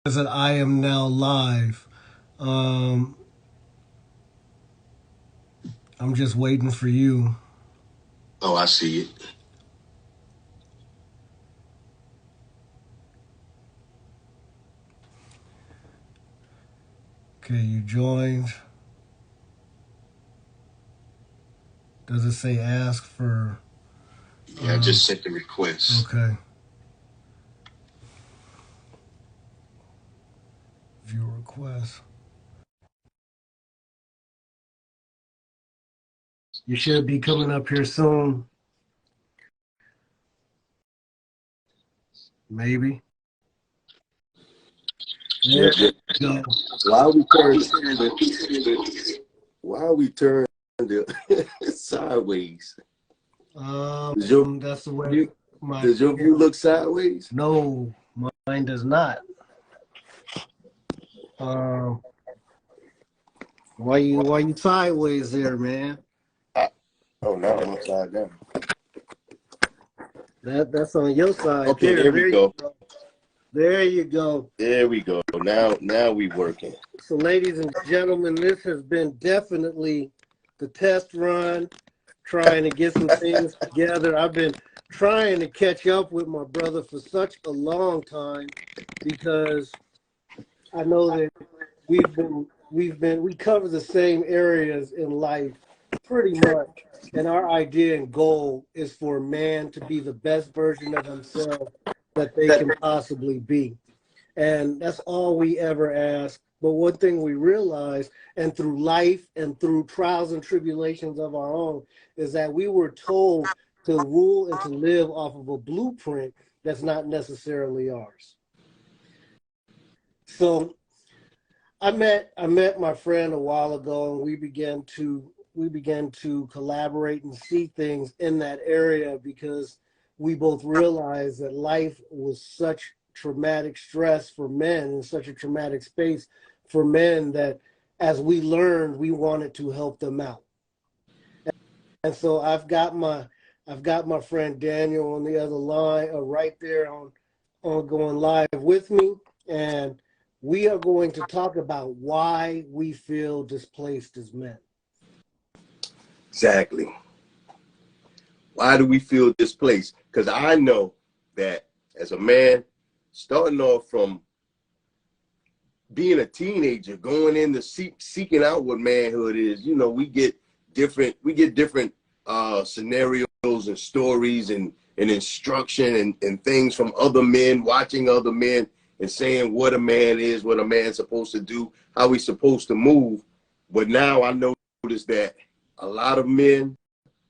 That I am now live. Um, I'm just waiting for you. Oh, I see it. Okay, you joined. Does it say ask for? Yeah, I just sent the request. Okay. View request. You should be coming up here soon. Maybe. Yeah, There yeah. you go. Why we turned why we turned it sideways? Does your That's the way view my does your view look sideways? no, mine does not. Um, why you sideways there, man? I, oh, now I'm upside down. That's on your side Okay, there. there we There you go. go. There you go. There we go. Now we working. So, ladies and gentlemen, this has been definitely the test run, trying to get some things together. I've been trying to catch up with my brother for such a long time because I know that we cover the same areas in life pretty much. And our idea and goal is for man to be the best version of himself that they can possibly be. And that's all we ever ask. But one thing we realize, and through life and through trials and tribulations of our own, is that we were told to rule and to live off of a blueprint that's not necessarily ours. So I met my friend a while ago, and we began to collaborate and see things in that area because we both realized that life was such traumatic stress for men and such a traumatic space for men that as we learned, we wanted to help them out. And so I've got my friend Daniel on the other line, right there on going live with me, and we are going to talk about why we feel displaced as men. Exactly. Why do we feel displaced? Because I know that as a man, starting off from being a teenager, going into seeking out what manhood is, we get different scenarios and stories and instruction and things from other men, watching other men and saying what a man is, what a man's supposed to do, how he's supposed to move. But now I notice that a lot of men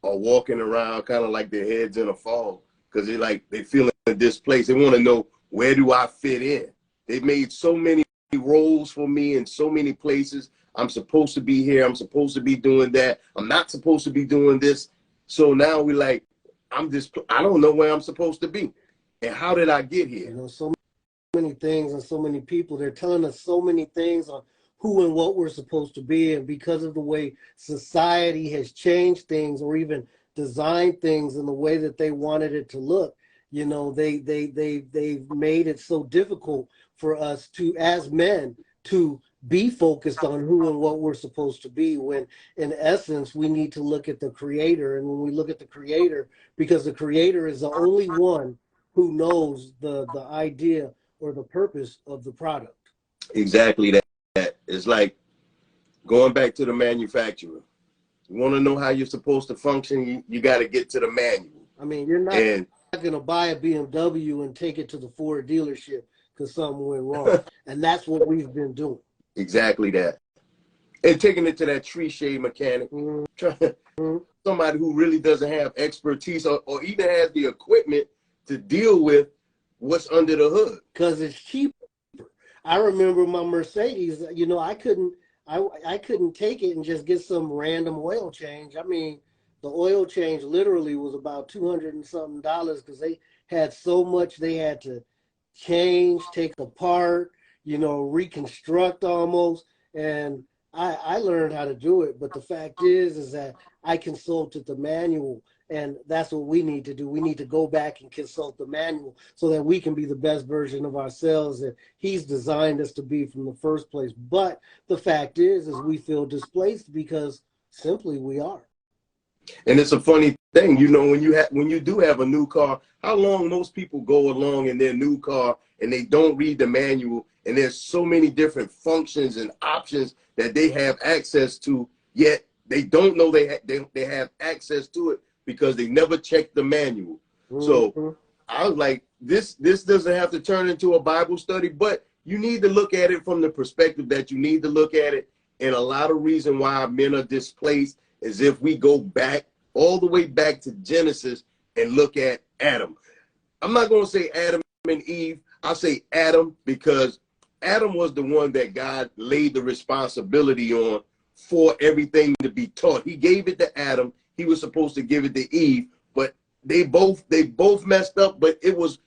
are walking around kind of like their heads in a fog because they feel displaced. They want to know, where do I fit in? They've made so many roles for me in so many places. I'm supposed to be here. I'm supposed to be doing that. I'm not supposed to be doing this. So now we like, I don't know where I'm supposed to be. And how did I get You here? know, so many things and so many people, they're telling us so many things on who and what we're supposed to be. And because of the way society has changed things or even designed things in the way that they wanted it to look, they've made it so difficult for us to, as men, to be focused on who and what we're supposed to be, when in essence we need to look at the creator. And when we look at the creator, because the creator is the only one who knows the idea or the purpose of the product. Exactly that. It's like going back to the manufacturer. You want to know how you're supposed to function, you got to get to the manual. I mean, you're not And going to buy a BMW and take it to the Ford dealership because something went wrong. And that's what we've been doing. exactly that. And taking it to that tree shade mechanic, Mm-hmm. somebody who really doesn't have expertise or even has the equipment to deal with what's under the hood. Because it's cheaper. I remember my Mercedes, I couldn't take it and just get some random oil change. I mean, the oil change literally was about 200 and something dollars because they had so much they had to change, take apart, reconstruct almost. And I learned how to do it. But the fact is that I consulted the manual. And that's what we need to do. We need to go back and consult the manual so that we can be the best version of ourselves that he's designed us to be from the first place. But the fact is we feel displaced because simply we are. And it's a funny thing, you know, when you do have a new car, how long most people go along in their new car and they don't read the manual, and there's so many different functions and options that they have access to, yet they don't know they have access to it because they never checked the manual. So I was like, this doesn't have to turn into a Bible study, but you need to look at it from the perspective that you need to look at it. And a lot of reason why men are displaced is if we go back all the way back to Genesis and look at Adam. I'm not going to say Adam and Eve. I'll say Adam because Adam was the one that God laid the responsibility on for everything to be taught. He gave it to Adam. He was supposed to give it to Eve, but they both messed up. But it was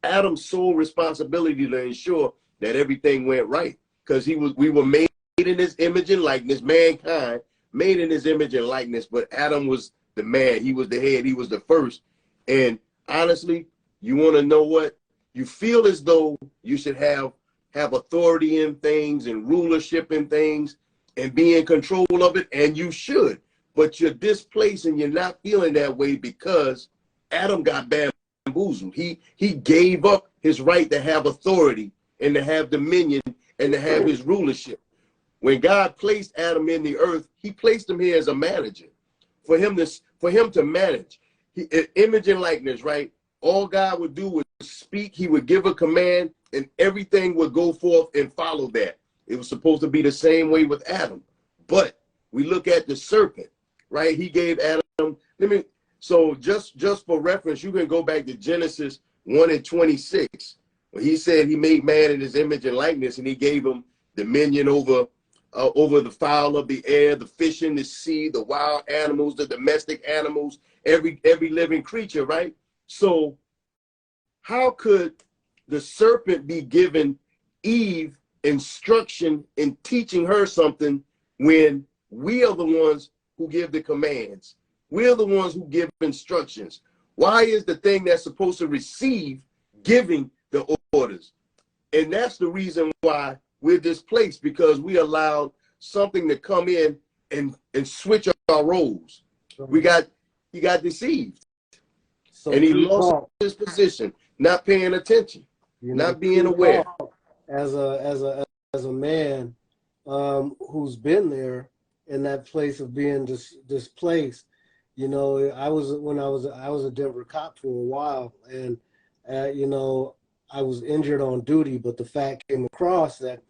Adam's sole responsibility to ensure that everything went right, because we were made in his image and likeness, mankind made in his image and likeness. But Adam was the man. He was the head. He was the first. And honestly, you want to know what? You feel as though you should have authority in things and rulership in things and be in control of it, and you should. But you're displaced and you're not feeling that way because Adam got bamboozled. He gave up his right to have authority and to have dominion and to have his rulership. When God placed Adam in the earth, he placed him here as a manager for him to manage. Image and likeness, right? All God would do was speak. He would give a command and everything would go forth and follow that. It was supposed to be the same way with Adam. But we look at the serpent, right? He gave Adam, so just for reference, you can go back to Genesis 1:26. When he said he made man in his image and likeness, and he gave him dominion over the fowl of the air, the fish in the sea, the wild animals, the domestic animals, every living creature, right? So how could the serpent be given Eve instruction in teaching her something when we are the ones who give the commands? We're the ones who give instructions. Why is the thing that's supposed to receive giving the orders? And that's the reason why we're displaced, because we allowed something to come in and switch our roles. He got deceived. So and he lost his position, not paying attention, not being aware. As a man who's been there in that place of being displaced, you know, I was a Denver cop for a while, and you know, I was injured on duty, but the fact came across that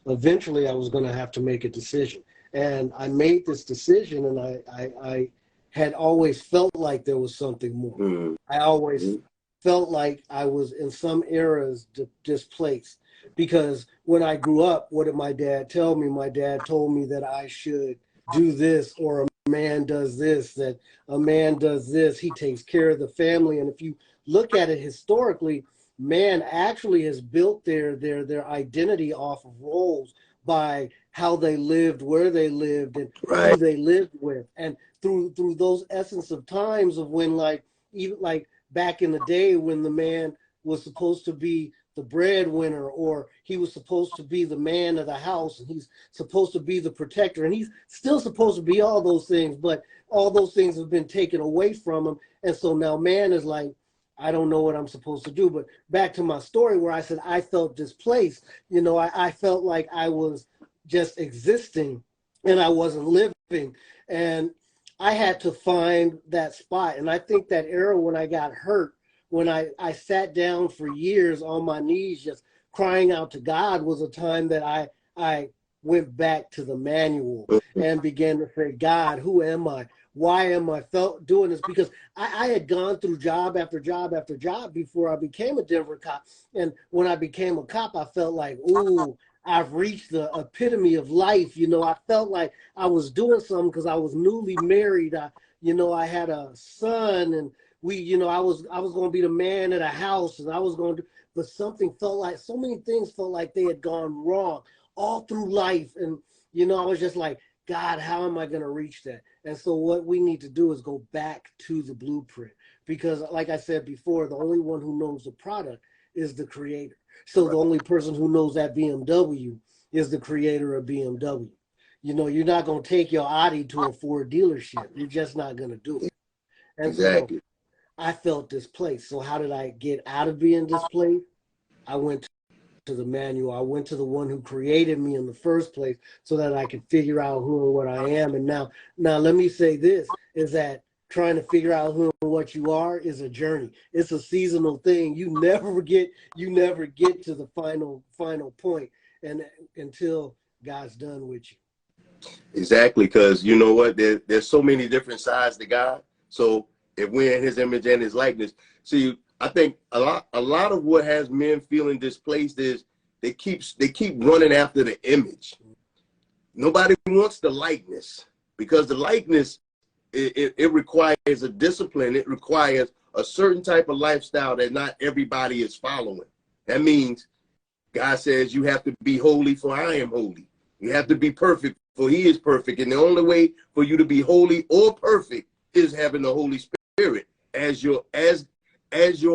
eventually I was going to have to make a decision, and I made this decision, and I had always felt like there was something more. I always felt like I was in some eras displaced, because when I grew up, what did my dad tell me? My dad told me that I should do this, or a man does this, that a man does this, he takes care of the family. And if you look at it historically, man actually has built their identity off of roles by how they lived, where they lived, and who they lived with. And through those essence of times of when, like, even like back in the day when the man was supposed to be the breadwinner, or he was supposed to be the man of the house, and he's supposed to be the protector, and he's still supposed to be all those things, but all those things have been taken away from him. And so now man is like, I don't know what I'm supposed to do. But back to my story where I said I felt displaced, you know, I felt like I was just existing and I wasn't living. And I had to find that spot. And I think that era when I got hurt, when I sat down for years on my knees just crying out to God, was a time that I went back to the manual and began to say, God, who am I? Why am I doing this? Because I had gone through job after job after job before I became a Denver cop. And when I became a cop, I felt like, ooh, I've reached the epitome of life. You know, I felt like I was doing something because I was newly married. I had a son, and I was going to be the man of the house, and I was going to, but something felt like, so many things felt like they had gone wrong all through life. And, you know, I was just like, God, how am I going to reach that? And so what we need to do is go back to the blueprint, because like I said before, the only one who knows the product is the creator. So the only person who knows that BMW is the creator of BMW. You know, you're not going to take your Audi to a Ford dealership. You're just not going to do it. And Exactly. so I felt displaced. So how did I get out of being displaced? I went to the manual. I went to the one who created me in the first place so that I could figure out who and what I am. And now let me say this, is that trying to figure out who and what you are is a journey. It's a seasonal thing. You never get to the final point and until God's done with you. Exactly, because you know what? There's so many different sides to God. So if we're in his image and his likeness, see, I think a lot of what has men feeling displaced is they keep running after the image. Nobody wants the likeness, because the likeness, it requires a discipline. It requires a certain type of lifestyle that not everybody is following. That means God says you have to be holy, for I am holy. You have to be perfect, for he is perfect. And the only way for you to be holy or perfect is having the Holy Spirit as your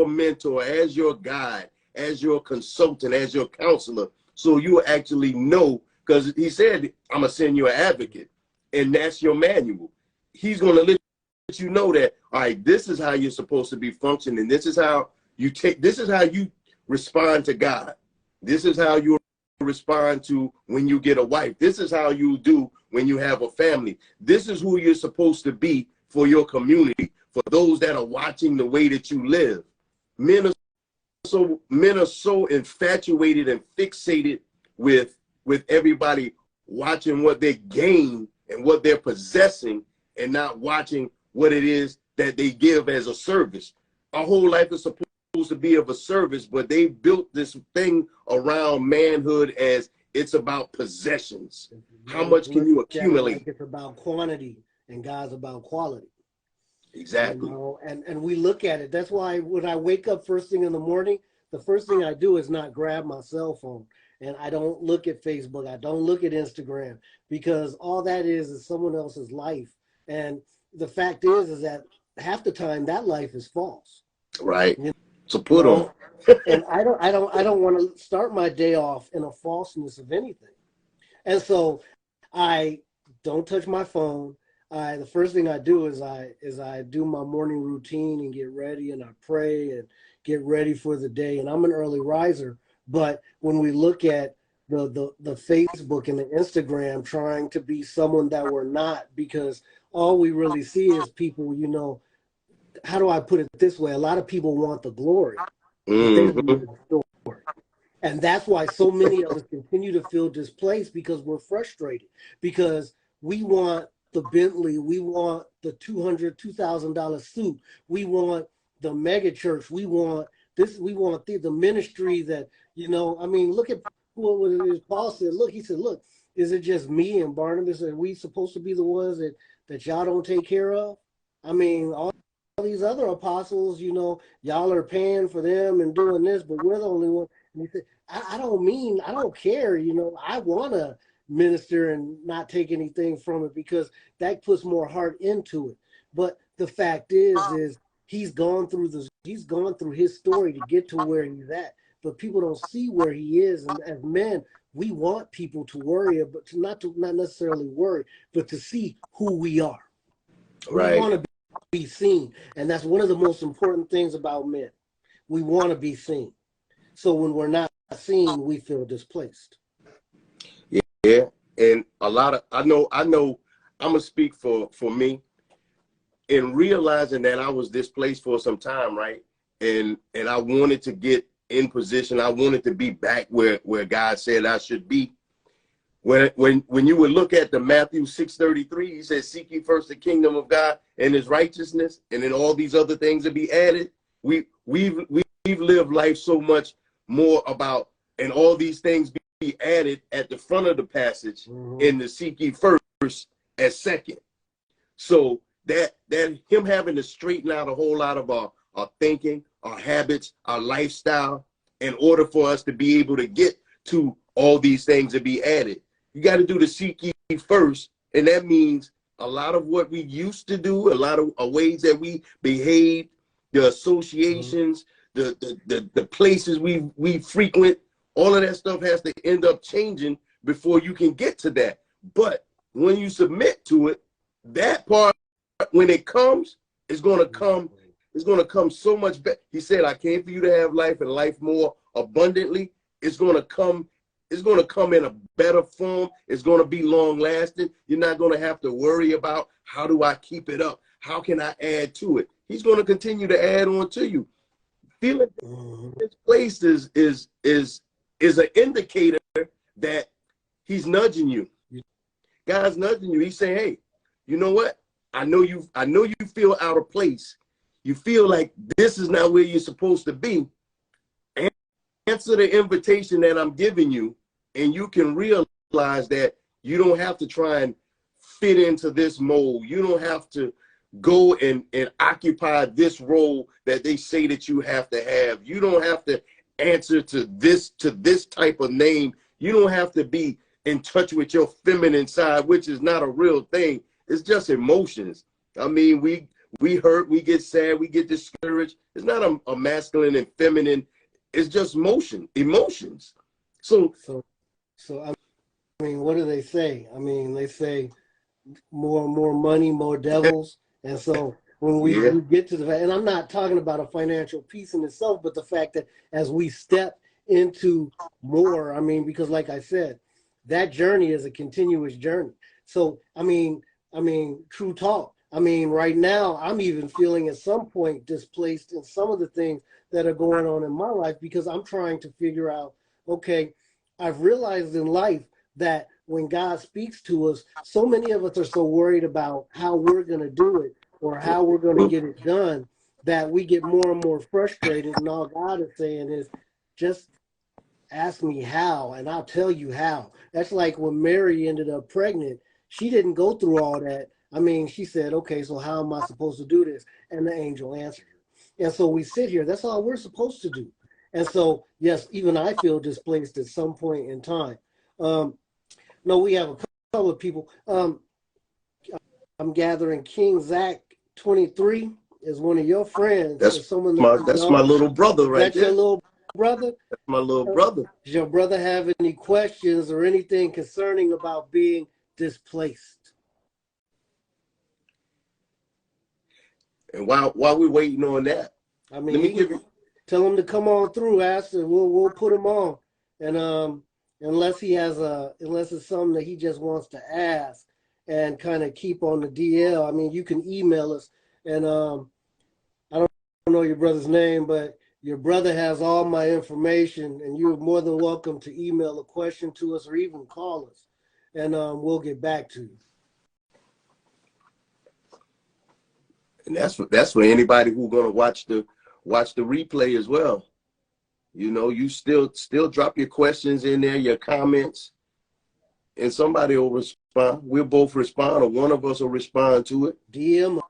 mentor, as your guide, as your consultant, as your counselor. So you actually know, because he said, I'm going to send you an advocate, and that's your manual. He's going to let you know that, all right, this is how you're supposed to be functioning. This is how you respond to God. This is how you respond to when you get a wife. This is how you do when you have a family. This is who you're supposed to be for your community, for those that are watching the way that you live. Men are so infatuated and fixated with everybody watching what they gain and what they're possessing, and not watching what it is that they give as a service. Our whole life is supposed to be of a service, but they built this thing around manhood as it's about possessions. How much can you accumulate? Like it's about quantity, and God's about quality. Exactly. You know, and we look at it. That's why when I wake up first thing in the morning, the first thing I do is not grab my cell phone, and I don't look at Facebook. I don't look at Instagram, because all that is someone else's life. And the fact is that half the time that life is false. Right. You So put on. And I don't want to start my day off in a falseness of anything. And so I don't touch my phone. The first thing I do is I do my morning routine and get ready, and I pray and get ready for the day. And I'm an early riser, but when we look at the Facebook and the Instagram trying to be someone that we're not, because all we really see is people, you know, how do I put it this way? A lot of people want the glory, but they don't want the story. And that's why so many of us continue to feel displaced, because we're frustrated, because we want the Bentley, we want the $2,000 suit, we want the mega church, we want this, we want the ministry that, you know, I mean, look at what Paul said. Look, he said, look, is it just me and Barnabas? Are we supposed to be the ones that y'all don't take care of? I mean, all these other apostles, you know, y'all are paying for them and doing this, but we're the only one. And he said, I don't care, you know, I want to minister and not take anything from it, because that puts more heart into it. But the fact is he's gone through his story to get to where he's at, but people don't see where he is. And as men, we want people to worry, but not necessarily worry, but to see who we are. Right. We want to be seen, and that's one of the most important things about men. We want to be seen. So when we're not seen, we feel displaced. Yeah, and a lot of I know I'm gonna speak for me, in realizing that I was displaced for some time, right? And I wanted to get in position. I wanted to be back where God said I should be. When you would look at the Matthew 6:33, he says, "Seek ye first the kingdom of God and his righteousness, and then all these other things will be added." We've lived life so much more about, and all these things be added at the front of the passage, in the seek ye first as second. So that him having to straighten out a whole lot of our thinking, our habits, our lifestyle, in order for us to be able to get to all these things to be added. You got to do the seek ye first, And that means a lot of what we used to do, a lot of ways that we behaved, the associations, the places we frequent, all of that stuff has to end up changing before you can get to that. But when you submit to it, that part, when it comes, it's going to come. It's going to come so much better. He said, I came for you to have life and life more abundantly. It's going to come. It's going to come in a better form. It's going to be long lasting. You're not going to have to worry about how do I keep it up? How can I add to it? He's going to continue to add on to you. Feeling this place is an indicator that he's nudging you. God's nudging you. He's saying, hey, you know what? I know you feel out of place. You feel like this is not where you're supposed to be. Answer the invitation that I'm giving you, and you can realize that you don't have to try and fit into this mold. You don't have to go and occupy this role that they say that you have to have. You don't have to answer to this type of name. You don't have to be in touch with your feminine side, which is not a real thing. It's just emotions. I mean, we hurt, we get sad, we get discouraged. It's not a masculine and feminine. It's just emotions. So I mean, what do they say? I mean, they say more money, more devils. And so when we get to the fact, and I'm not talking about a financial piece in itself, but the fact that as we step into more, I mean, because like I said, that journey is a continuous journey. So, I mean, true talk. I mean, right now, I'm even feeling at some point displaced in some of the things that are going on in my life because I'm trying to figure out, okay, I've realized in life that when God speaks to us, so many of us are so worried about how we're going to do it or how we're going to get it done that we get more and more frustrated. And all God is saying is, just ask me how, and I'll tell you how. That's like when Mary ended up pregnant. She didn't go through all that. I mean, she said, okay, so how am I supposed to do this? And the angel answered her. And so we sit here. That's all we're supposed to do. And so, yes, even I feel displaced at some point in time. No, we have a couple of people. I'm gathering King Zach 23 is one of your friends. That's my little brother right there. That's your little brother? That's my little brother. Does your brother have any questions or anything concerning about being displaced? And while we're waiting on that, I mean, tell him to come on through, ask, and we'll put him on. And unless it's something that he just wants to ask and kind of keep on the DL, I mean, you can email us. And I don't know your brother's name, but your brother has all my information, and you're more than welcome to email a question to us or even call us, and we'll get back to you. And that's for anybody who's gonna watch the replay as well. You know, you still drop your questions in there, your comments, and somebody will respond. We'll both respond, or one of us will respond to it. DM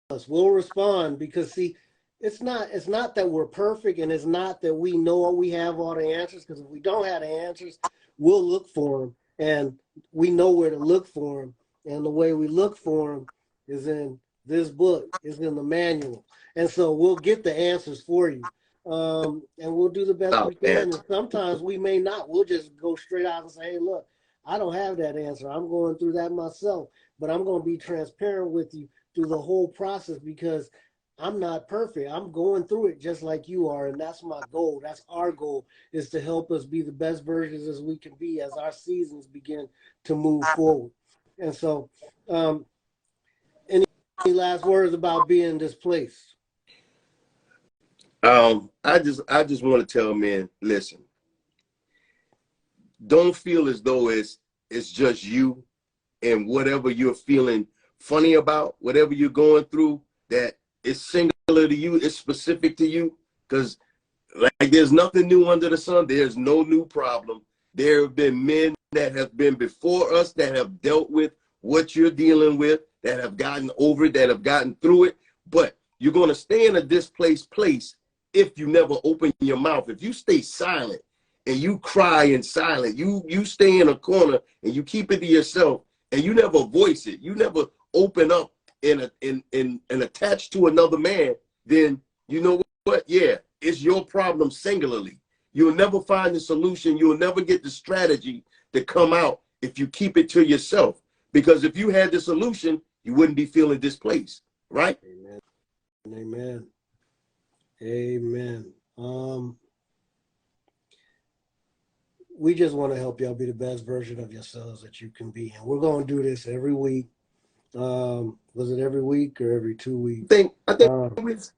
us. We'll respond because see, it's not that we're perfect, and it's not that we know we have all the answers. Because if we don't have the answers, we'll look for them, and we know where to look for them. And the way we look for them is in this book, is in the manual, and so we'll get the answers for you. And we'll do the best we can. And sometimes we may not. We'll just go straight out and say, hey, look, I don't have that answer. I'm going through that myself, but I'm going to be transparent with you through the whole process because I'm not perfect. I'm going through it just like you are. And that's my goal. That's our goal, is to help us be the best versions as we can be as our seasons begin to move forward. And so, any last words about being displaced? I just want to tell men, listen, don't feel as though it's just you and whatever you're feeling funny about, whatever you're going through, that it's singular to you, it's specific to you, because like there's nothing new under the sun. There's no new problem. There have been men that have been before us that have dealt with what you're dealing with, that have gotten over it, that have gotten through it, but you're going to stay in a displaced place if you never open your mouth. If you stay silent and you cry in silence, you stay in a corner and you keep it to yourself and you never voice it, you never open up and attach to another man, then you know what? Yeah, it's your problem singularly. You'll never find the solution. You'll never get the strategy to come out if you keep it to yourself. Because if you had the solution, you wouldn't be feeling displaced, right? Amen. Amen. Amen. We just want to help y'all be the best version of yourselves that you can be. And we're going to do this every week. Was it every week or every 2 weeks? I think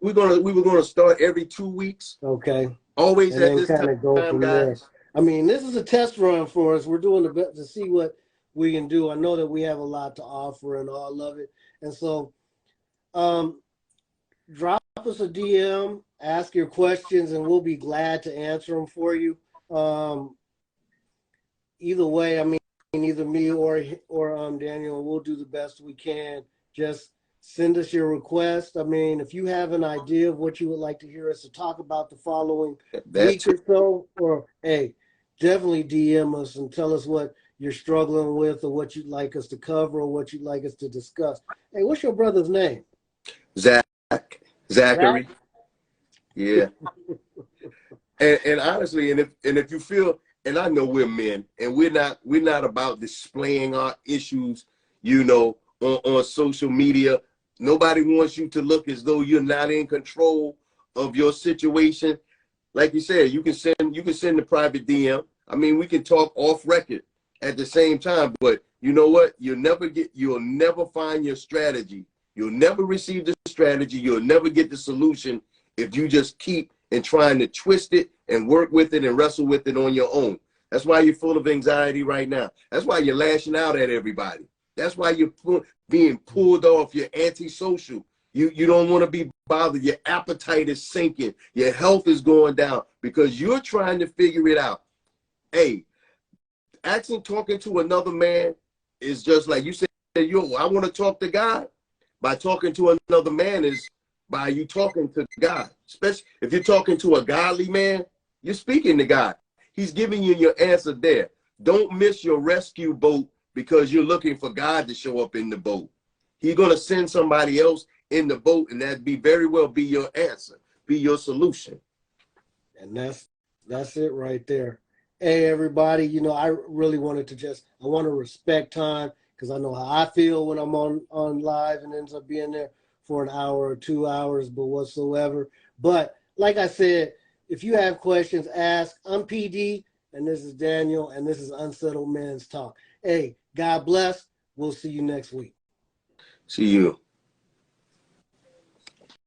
we were gonna start every 2 weeks. Okay. Always and at this kind of go from there. guys. I mean, this is a test run for us. We're doing the best to see what we can do. I know that we have a lot to offer and all of it. And so drop us a DM, ask your questions, and we'll be glad to answer them for you. Either way, I mean, either me or Daniel, we'll do the best we can. Just send us your request. I mean, if you have an idea of what you would like to hear us to talk about the following week or so, or hey, definitely DM us and tell us what you're struggling with or what you'd like us to cover or what you'd like us to discuss. Hey, what's your brother's name? Zachary. Zach? Yeah. and honestly, and if you feel, and I know we're men, and we're not about displaying our issues, you know, on social media. Nobody wants you to look as though you're not in control of your situation. Like you said, you can send a private DM. I mean, we can talk off record at the same time, but you know what? You'll never find your strategy. You'll never receive the strategy. You'll never get the solution if you just keep and trying to twist it and work with it and wrestle with it on your own. That's why you're full of anxiety right now. That's why you're lashing out at everybody. That's why you're being pulled off. You're antisocial. You don't want to be bothered. Your appetite is sinking. Your health is going down because you're trying to figure it out. Hey, talking to another man is just like you said, I want to talk to God. By talking to another man is by you talking to God. Especially if you're talking to a godly man, you're speaking to God. He's giving you your answer there. Don't miss your rescue boat because you're looking for God to show up in the boat. He's going to send somebody else in the boat, and that very well be your answer, be your solution. And that's it right there. Hey, everybody, you know, I really wanted to I want to respect time because I know how I feel when I'm on live and ends up being there for an hour or 2 hours, but whatsoever. But like I said, if you have questions, ask. I'm PD, and this is Daniel, and this is Unsettled Men's Talk. Hey, God bless. We'll see you next week. See you.